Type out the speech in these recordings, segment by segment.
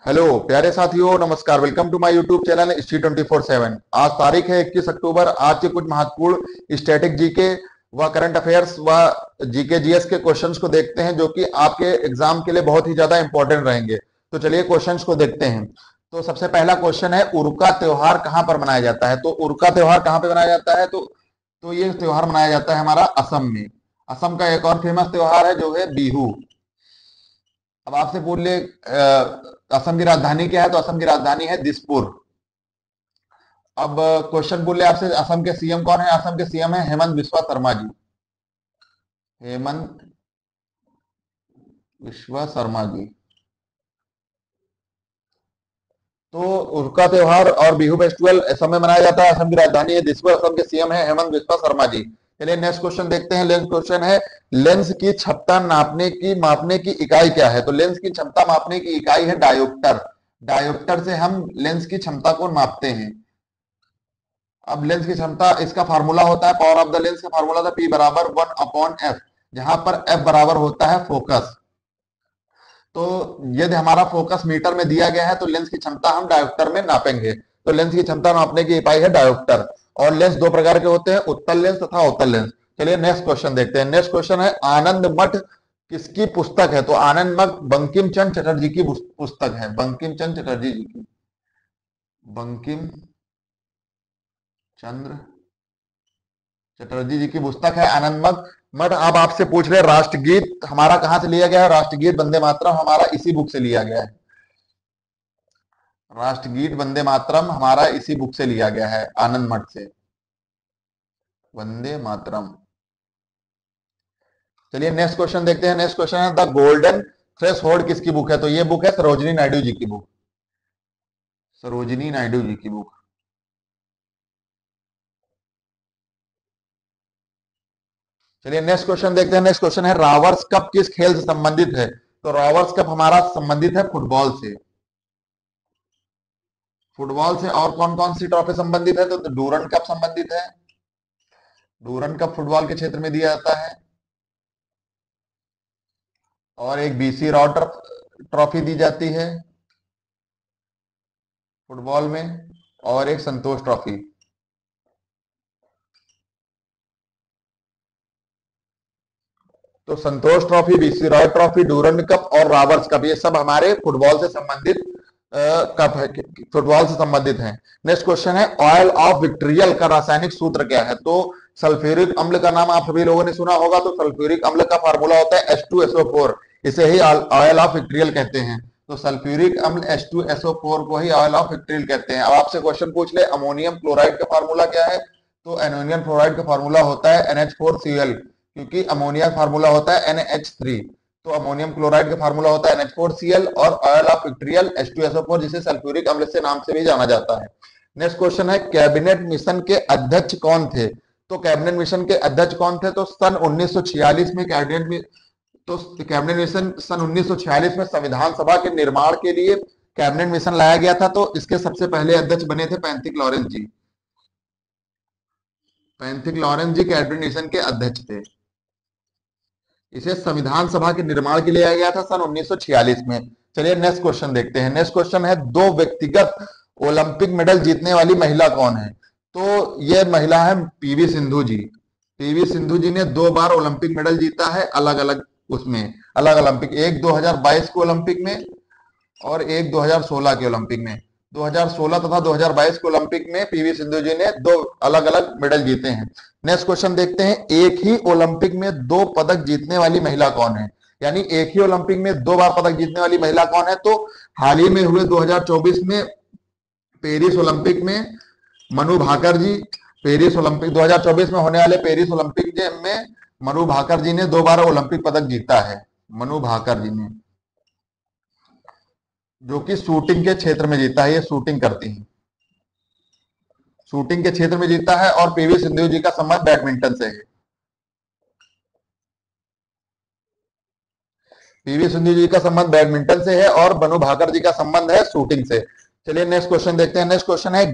Hello प्यारे साथियों, नमस्कार। Welcome to my YouTube channel history 24/7। आज तारीख है 21 अक्टूबर। आज के कुछ महत्वपूर्ण स्टैटिक जीके व करंट अफेयर्स व जीके जीएस के क्वेश्चंस को देखते हैं, जो कि आपके एग्जाम के लिए बहुत ही ज्यादा इंपॉर्टेंट रहेंगे। तो चलिए क्वेश्चंस को देखते हैं। तो सबसे पहला क्वेश्चन है, उरुका त्योहार कहाँ पर मनाया जाता है? तो उरुका त्योहार कहाँ पे मनाया जाता है? तो ये त्योहार मनाया जाता है हमारा असम में। असम का एक और फेमस त्योहार है जो है बिहू। अब आपसे पूछ ले असम की राजधानी क्या है? तो असम की राजधानी है दिसपुर। अब क्वेश्चन पूछ ले आपसे, असम के सीएम कौन है? असम के सीएम है हेमंत बिस्वा शर्मा जी। हेमंत बिस्वा शर्मा जी। तो उनका त्योहार और बिहू फेस्टिवल असम में मनाया जाता है। असम की राजधानी है दिसपुर। असम के सीएम है हेमंत बिस्वा शर्मा जी। चलिए नेक्स्ट क्वेश्चन देखते हैं। लेंस क्वेश्चन है, लेंस की क्षमता मापने की इकाई क्या है? तो लेंस की क्षमता मापने की इकाई है डायोप्टर। डायोप्टर से हम लेंस की क्षमता को मापते हैं। अब लेंस की क्षमता, इसका फार्मूला होता है, पावर ऑफ द लेंस का फार्मूला था P बराबर 1/f, जहां पर F बराबर होता है फोकस। तो यदि हमारा फोकस मीटर में दिया गया है तो लेंस की क्षमता हम डायोप्टर में नापेंगे। तो लेंस की क्षमता नापने की इकाई है डायोप्टर। और लेंस दो प्रकार के होते हैं, उत्तल लेंस तथा अवतल लेंस। चलिए नेक्स्ट क्वेश्चन देखते हैं। नेक्स्ट क्वेश्चन है, आनंद मठ किसकी पुस्तक है? तो आनंद मठ बंकिम चंद्र चटर्जी की पुस्तक है। बंकिम चंद्र चटर्जी जी की। बंकिम चंद्र चटर्जी जी की पुस्तक है आनंद मठ। अब आपसे पूछ रहे राष्ट्रगीत हमारा कहां से लिया गया है? राष्ट्रगीत वंदे मातरम हमारा इसी बुक से लिया गया है। राष्ट्रगीत वंदे मातरम हमारा इसी बुक से लिया गया है, आनंद मठ से। वंदे मातरम। चलिए नेक्स्ट क्वेश्चन देखते हैं। नेक्स्ट क्वेश्चन है, द गोल्डन थ्रेशोल्ड किसकी बुक है? तो ये बुक है सरोजिनी नायडू जी की बुक। सरोजिनी नायडू जी की बुक। चलिए नेक्स्ट क्वेश्चन देखते हैं। नेक्स्ट क्वेश्चन है, रॉवर्स कप किस खेल से संबंधित है? तो रॉवर्स कप हमारा संबंधित है फुटबॉल से। फुटबॉल से और कौन कौन सी ट्रॉफी संबंधित है? तो डूरंड कप संबंधित है। डूरंड कप फुटबॉल के क्षेत्र में दिया जाता है। और एक बीसी रॉ ट्रॉफी दी जाती है फुटबॉल में। और एक संतोष ट्रॉफी। तो Santosh trophy, BC Roy trophy, Durand cup और रॉबर्ट्स कप, ये सब हमारे फुटबॉल से संबंधित कप है, फुटबॉल से संबंधित हैं। नेक्स्ट क्वेश्चन है, ऑयल ऑफ विट्रियल का रासायनिक सूत्र क्या है? तो सल्फ्यूरिक अम्ल का नाम आप सभी लोगों ने सुना होगा। तो सल्फ्यूरिक अम्ल का फार्मूला होता है H2SO4। इसे ही ऑयल ऑफ विट्रियल कहते हैं। तो सल्फ्यूरिक अम्ल H2SO4 को ही ऑयल ऑफ विट्रियल कहते हैं। अब आपसे क्वेश्चन पूछ ले, अमोनियम क्लोराइड का फार्मूला क्या है? तो अमोनियम क्लोराइड का फार्मूला होता है NH4Cl, क्योंकि अमोनिया फार्मूला होता है NH3। तो अमोनियम क्लोराइड का फार्मूला होता है NH4Cl और ऑयल ऑफ विट्रियल H2SO4, जिसे सल्फ्यूरिक अम्ल से नाम से भी जाना जाता है। नेक्स्ट क्वेश्चन है, कैबिनेट मिशन के अध्यक्ष कौन थे? तो कैबिनेट मिशन के अध्यक्ष कौन थे? तो सन 1946 में कैबिनेट मिशन सन 1946 में संविधान सभा के निर्माण के लिए कैबिनेट मिशन लाया गया था। तो इसके सबसे पहले अध्यक्ष बने थे पैंथिक लॉरेंस जी। पैंथिक लॉरेंस जी कैबिनेट मिशन के अध्यक्ष थे। इसे संविधान सभा के निर्माण के लिए आया गया था सन 1946 में। चलिए नेक्स्ट क्वेश्चन देखते हैं। नेक्स्ट क्वेश्चन है, दो व्यक्तिगत ओलंपिक मेडल जीतने वाली महिला कौन है? तो यह महिला है पीवी सिंधु जी। पीवी सिंधु जी ने 2 बार ओलंपिक मेडल जीता है, अलग अलग उसमें, अलग ओलंपिक। एक 2022 के ओलंपिक में और एक 2016 के ओलंपिक में। 2016 तथा 2022 के ओलंपिक में पीवी सिंधु जी ने 2 अलग अलग मेडल जीते हैं। नेक्स्ट क्वेश्चन देखते हैं, एक ही ओलंपिक में 2 पदक जीतने वाली महिला कौन है? यानी एक ही ओलंपिक में 2 बार पदक जीतने वाली महिला कौन है? तो हाल ही में हुए 2024 में पेरिस ओलंपिक में मनु भाकर जी। पेरिस ओलंपिक 2024 में होने वाले पेरिस ओलंपिक में मनु भाकर जी ने 2 बार ओलंपिक पदक जीता है। मनु भाकर जी ने, जो कि शूटिंग के क्षेत्र में जीता है। ये शूटिंग करती हैं, शूटिंग के क्षेत्र में जीता है। और पीवी सिंधु जी का संबंध बैडमिंटन से है। पीवी सिंधु जी का संबंध बैडमिंटन से है और मनु भाकर जी का संबंध है शूटिंग से। चलिए नेक्स्ट क्वेश्चन देखते हैं। नेक्स्ट क्वेश्चन है,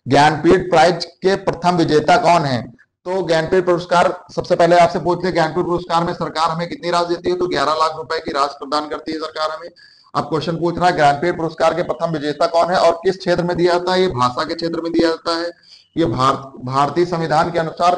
ज्ञानपीठ प्राइज के प्रथम विजेता कौन है? तो ज्ञानपीठ पुरस्कार सबसे पहले आपसे पूछते हैं, ज्ञानपीठ पुरस्कार में सरकार हमें कितनी राशि देती है? तो 11 लाख रुपए की राशि प्रदान करती है सरकार हमें। अब क्वेश्चन पूछ रहा है ज्ञानपीठ पुरस्कार के प्रथम विजेता कौन है और किस क्षेत्र में दिया जाता है? ये भाषा के क्षेत्र में दिया जाता है। ये भारतीय संविधान के अनुसार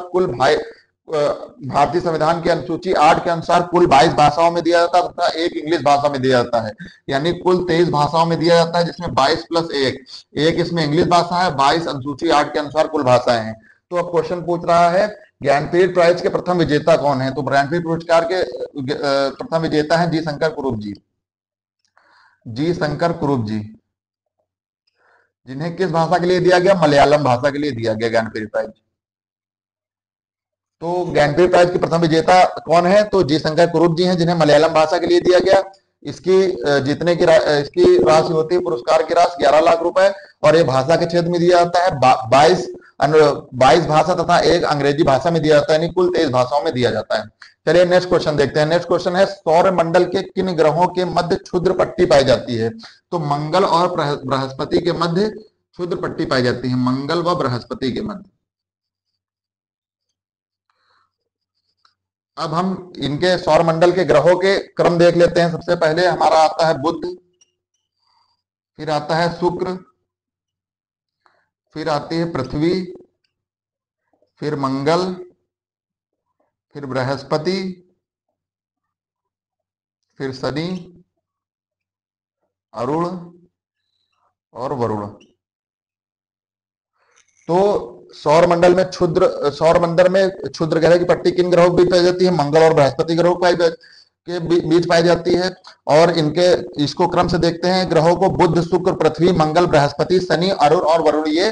भारतीय संविधान की अनुसूची 8 के अनुसार कुल 22 भाषाओं में दिया जाता है तथा एक इंग्लिश भाषा में दिया जाता है, यानी कुल 23 भाषाओं में दिया जाता है, जिसमें 22 प्लस एक इसमें इंग्लिश भाषा है, 22 अनुसूची 8 के अनुसार कुल भाषाएं हैं। तो अब क्वेश्चन पूछ रहा है ज्ञानपीठ प्राइज के प्रथम विजेता कौन है? तो ज्ञानपीठ पुरस्कार के प्रथम विजेता हैं जी शंकर कुरूप जी। जी शंकर कुरूप जी, जिन्हें किस भाषा के लिए दिया गया? मलयालम भाषा के लिए दिया गया ज्ञानपीठ प्राइज। तो ज्ञानपीठ प्राइज के प्रथम विजेता कौन है? तो जी शंकर कुरूप जी हैं, जिन्हें मलयालम भाषा के लिए दिया गया। इसकी जीतने की इसकी राशि होती है, पुरस्कार की राशि 11 लाख रुपए, और ये भाषा के क्षेत्र में दिया जाता है। 22 भाषा तथा एक अंग्रेजी भाषा में दिया जाता है, यानी कुल 23 भाषाओं में दिया जाता है। चलिए नेक्स्ट क्वेश्चन देखते हैं। नेक्स्ट क्वेश्चन है सौर मंडल के किन ग्रहों के मध्य क्षुद्र पट्टी पाई जाती है? तो मंगल और बृहस्पति के मध्य क्षुद्र पट्टी पाई जाती है, मंगल व बृहस्पति के मध्य। अब हम इनके सौर मंडल के ग्रहों के क्रम देख लेते हैं। सबसे पहले हमारा आता है बुध, फिर आता है शुक्र, फिर आती है पृथ्वी, फिर मंगल, फिर बृहस्पति, फिर शनि, अरुण और वरुण। तो सौर मंडल में क्षुद्र ग्रह की पट्टी किन ग्रहों की पाई जाती है? मंगल और बृहस्पति ग्रहों के बीच पाई जाती है। और इसको क्रम से देखते हैं ग्रहों को, बुध, शुक्र, पृथ्वी, मंगल, बृहस्पति, शनि, अरुण और वरुण, ये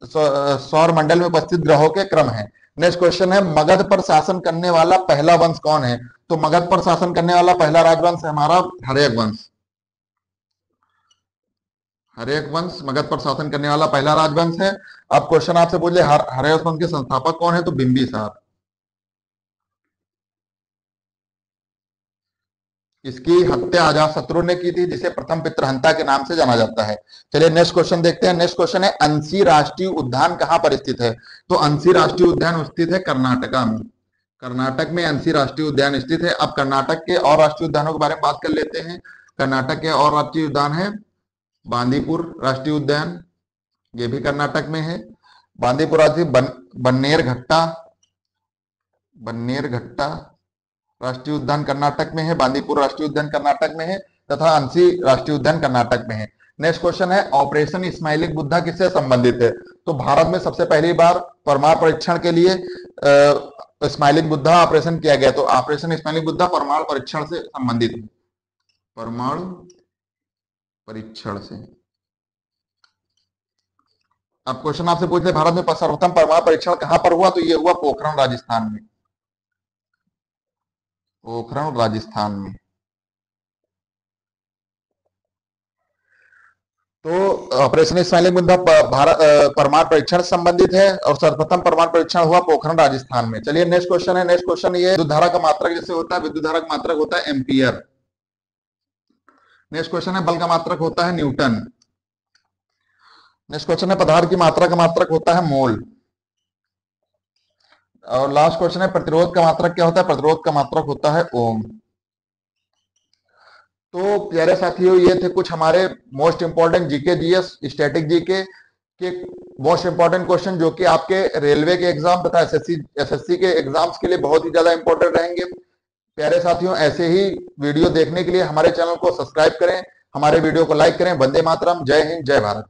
सौर मंडल में उपस्थित ग्रहों के क्रम है। नेक्स्ट क्वेश्चन है मगध पर शासन करने वाला पहला वंश कौन है? तो मगध पर शासन करने वाला पहला राजवंश है हमारा हर्यक वंश। हर्यक वंश मगध पर शासन करने वाला पहला राजवंश है। अब क्वेश्चन आपसे पूछे हर्यक वंश के संस्थापक कौन है? तो बिंबिसार। इसकी हत्या अजातशत्रु ने की थी, जिसे प्रथम पितृहंता के नाम से जाना जाता है। चलिए नेक्स्ट क्वेश्चन देखते हैं। नेक्स्ट क्वेश्चन है अंशी राष्ट्रीय उद्यान कहां पर स्थित है? तो अंशी राष्ट्रीय उद्यान स्थित है कर्नाटका में। कर्नाटक में अंशी राष्ट्रीय उद्यान स्थित है। अब कर्नाटक के और राष्ट्रीय उद्यानों के बारे में बात कर लेते हैं। कर्नाटक के और राष्ट्रीय उद्यान है बांदीपुर राष्ट्रीय उद्यान, ये भी कर्नाटक में है। बांदीपुर राष्ट्रीय बन्नेरघट्टा राष्ट्रीय उद्यान कर्नाटक में है, बांदीपुर राष्ट्रीय उद्यान कर्नाटक में है तथा अंशी राष्ट्रीय उद्यान कर्नाटक में है। नेक्स्ट क्वेश्चन है ऑपरेशन स्माइलिंग बुद्धा किससे संबंधित है? तो भारत में सबसे पहली बार परमाणु परीक्षण के लिए स्माइलिंग बुद्धा ऑपरेशन किया गया। तो ऑपरेशन स्माइलिंग बुद्धा परमाणु परीक्षण से संबंधित है, परमाणु परीक्षण से। अब क्वेश्चन आपसे पूछते हैं भारत में सर्वप्रथम परमाणु परीक्षण कहां पर हुआ? तो ये हुआ पोखरण राजस्थान में, पोखरण राजस्थान में। तो ऑपरेशन स्माइलिंग बुद्धा भारत परमाणु परीक्षण से संबंधित है और सर्वप्रथम परमाणु परीक्षण हुआ पोखरण राजस्थान में। चलिए नेक्स्ट क्वेश्चन है। नेक्स्ट क्वेश्चन ये विद्युत धारा का मात्रक जैसे होता है, विद्युत धारा का मात्रक होता है एम्पियर। नेक्स्ट क्वेश्चन है बल का मात्रक होता है न्यूटन। नेक्स्ट क्वेश्चन है पदार्थ की मात्रा का मात्रक होता है मोल। और लास्ट क्वेश्चन है प्रतिरोध का मात्रक क्या होता है? प्रतिरोध का मात्रक होता है ओम। तो प्यारे साथियों, ये थे कुछ हमारे most important GK GS static GK के मोस्ट इंपॉर्टेंट क्वेश्चन, जो कि आपके रेलवे के एग्जाम तथा एसएससी के एग्जाम्स के लिए बहुत ही ज्यादा इंपॉर्टेंट रहेंगे। प्यारे साथियों, ऐसे ही वीडियो देखने के लिए हमारे चैनल को सब्सक्राइब करें, हमारे वीडियो को लाइक करें। वंदे मातरम, जय हिंद, जय भारत।